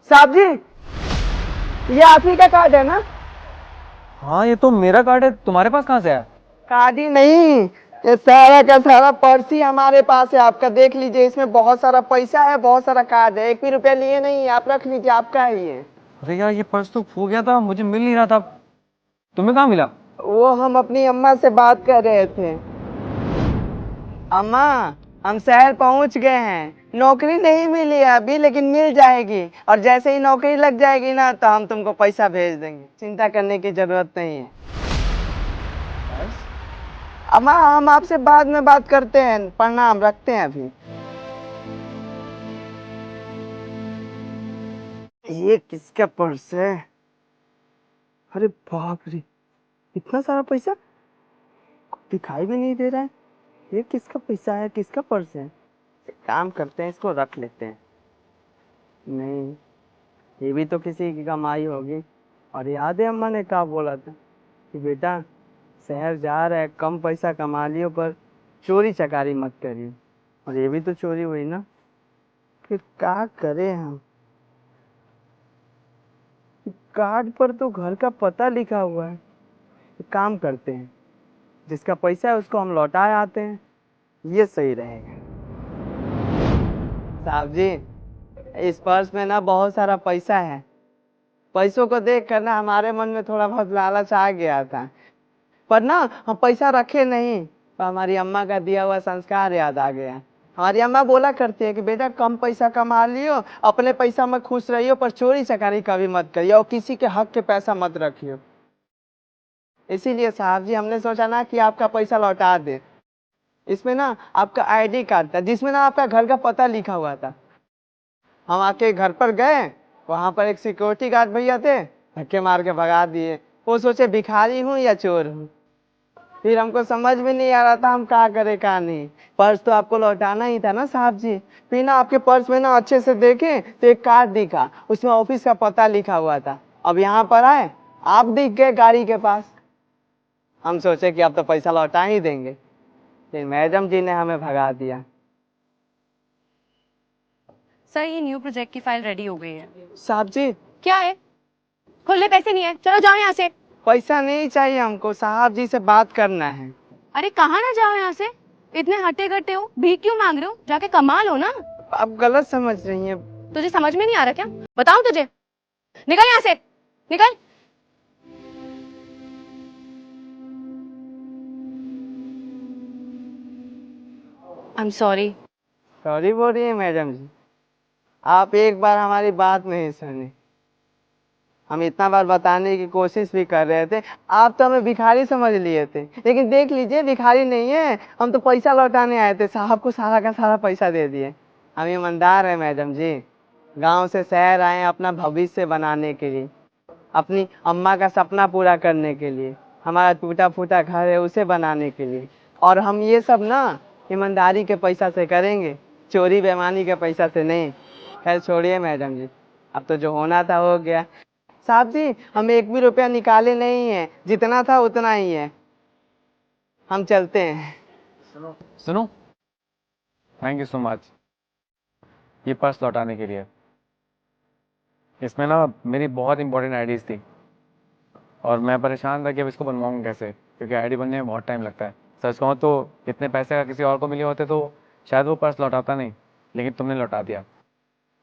साहब जी, ये आप ही का कार्ड है ना? हाँ, ये तो मेरा कार्ड है। तुम्हारे पास कहाँ से आया? कार्ड ही नहीं, ये सारा का सारा पर्स ही हमारे पास है आपका। देख लीजिए, इसमें बहुत सारा पैसा है, बहुत सारा कार्ड है। एक भी रुपया लिए नहीं है, आप रख लीजिए, आपका है ये। अरे यार, ये पर्स तो खो गया था, मुझे मिल नहीं रहा था। तुम्हें कहाँ मिला? वो हम अपनी अम्मा से बात कर रहे थे। अम्मा, हम शहर पहुंच गए हैं। नौकरी नहीं मिली है अभी, लेकिन मिल जाएगी। और जैसे ही नौकरी लग जाएगी ना, तो हम तुमको पैसा भेज देंगे। चिंता करने की जरूरत नहीं है। अम्मा, हम आपसे बाद में बात करते हैं। प्रणाम, रखते हैं अभी। ये किसका पर्स है? अरे बाप रे, इतना सारा पैसा दिखाई भी नहीं दे रहा है। ये किसका पैसा है, किसका पर्स है? एक काम करते हैं, इसको रख लेते हैं। नहीं, ये भी तो किसी की कमाई होगी। और याद है अम्मा ने क्या बोला था कि बेटा, शहर जा रहा है, कम पैसा कमा लियो, पर चोरी चकारी मत करियो। और ये भी तो चोरी हुई ना। फिर क्या करें हम? कार्ड पर तो घर का पता लिखा हुआ है। एक काम करते हैं, जिसका पैसा है उसको हम लौटाए आते हैं, ये सही रहेगा। साहब जी, इस पर्स में ना बहुत सारा पैसा है। पैसों को देख कर ना हमारे मन में थोड़ा बहुत लालच आ गया था, पर ना हम पैसा रखे नहीं। पर हमारी अम्मा का दिया हुआ संस्कार याद आ गया। हमारी अम्मा बोला करती है कि बेटा, कम पैसा कमा लियो, अपने पैसा में खुश रहियो, पर चोरी चकारी कभी मत करियो, और किसी के हक के पैसा मत रखियो। इसीलिए साहब जी, हमने सोचा ना कि आपका पैसा लौटा दे। इसमें ना आपका आईडी कार्ड था, जिसमें ना आपका घर का पता लिखा हुआ था। हम आपके घर पर गए, वहां पर एक सिक्योरिटी गार्ड भैया थे, धक्के मार के भगा दिए। वो सोचे भिखारी हूँ या चोर हूँ। फिर हमको समझ में नहीं आ रहा था हम क्या करें क्या नहीं। पर्स तो आपको लौटाना ही था ना साहब जी। फिर ना आपके पर्स में ना अच्छे से देखे तो एक कार्ड दिखा, उसमें ऑफिस का पता लिखा हुआ था। अब यहाँ पर आए, आप दिख गए गाड़ी के पास। हम सोचे कि अब तो पैसा लौटा ही देंगे, फिर मैडम जी ने हमें भगा दिया। सर, ये न्यू प्रोजेक्ट की फाइल रेडी हो गई है। साहब जी, क्या है? खुले पैसे नहीं है, चलो जाओ यहाँ से। पैसा नहीं चाहिए हमको, साहब जी से बात करना है। अरे कहाँ ना जाओ यहाँ से, इतने हट्टे कट्टे हो, भीख क्यों मांग रहे हो? जाके कमा लो ना। आप गलत समझ रही हैं। तुझे समझ में नहीं आ रहा क्या? बताऊं तुझे? निकल यहाँ से, निकल। I am sorry. सॉरी बोल रही है मैडम जी? आप एक बार हमारी बात नहीं सुनी। हम इतना बार बताने की कोशिश भी कर रहे थे, आप तो हमें भिखारी समझ लिए थे। लेकिन देख लीजिए, भिखारी नहीं है, हम तो पैसा लौटाने आए थे। साहब को सारा का सारा पैसा दे दिए। हम ईमानदार हैं मैडम जी। गांव से शहर आए हैं अपना भविष्य बनाने के लिए, अपनी अम्मा का सपना पूरा करने के लिए, हमारा टूटा फूटा घर है उसे बनाने के लिए। और हम ये सब ना ईमानदारी के पैसा से करेंगे, चोरी बेईमानी के पैसा से नहीं। खैर छोड़िए मैडम जी, अब तो जो होना था हो गया। साहब जी, हम एक भी रुपया निकाले नहीं है, जितना था उतना ही है। हम चलते हैं। सुनो, थैंक यू सो मच ये पर्स लौटाने के लिए। इसमें ना मेरी बहुत इंपॉर्टेंट आईडीज थी, और मैं परेशान था कि अब इसको बनवाऊँ कैसे, क्योंकि आईडी बनने में बहुत टाइम लगता है। सच कहूँ तो इतने पैसे का किसी और को मिले होते तो शायद वो पर्स लौटाता नहीं, लेकिन तुमने लौटा दिया।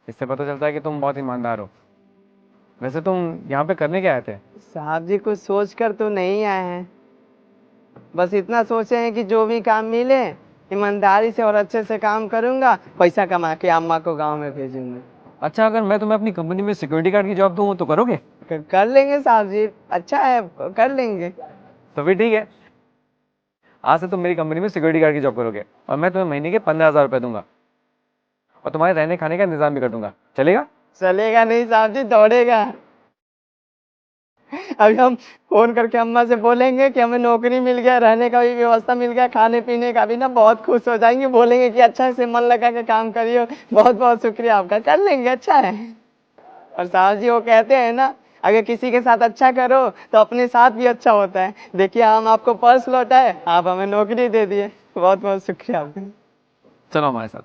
इससे पता चलता है कि तुम बहुत ईमानदार हो। वैसे तुम यहाँ पे करने क्या आए थे? साहब जी, कुछ सोच कर तो नहीं आए हैं, बस इतना सोचे हैं कि जो भी काम मिले ईमानदारी से और अच्छे से काम करूंगा, पैसा कमा के अम्मा को गांव में भेजूंगा। अच्छा, अगर मैं तुम्हें अपनी कंपनी में सिक्योरिटी गार्ड की जॉब दूँ तो करोगे? कर लेंगे साहब जी, अच्छा है, कर लेंगे। तो फिर ठीक है, आज से तुम मेरी कंपनी में सिक्योरिटी गार्ड की जॉब करोगे, और मैं तुम्हें महीने के 15,000 रुपये दूंगा, और तुम्हारे रहने खाने का इंतजाम भी कर दूंगा। चलेगा? चलेगा नहीं साहब जी, दौड़ेगा। अभी हम फोन करके अम्मा से बोलेंगे कि हमें नौकरी मिल गया, रहने का भी व्यवस्था मिल गया, खाने पीने का भी ना, बहुत खुश हो जाएंगे। बोलेंगे कि अच्छा से मन लगा के काम करियो, बहुत बहुत शुक्रिया आपका। कर लेंगे, अच्छा है। और साहब जी वो कहते हैं ना, अगर किसी के साथ अच्छा करो तो अपने साथ भी अच्छा होता है। देखिए, हम आपको पर्स लौटाए, आप हमें नौकरी दे दिए। बहुत बहुत शुक्रिया आपका। चलो हमारे साथ।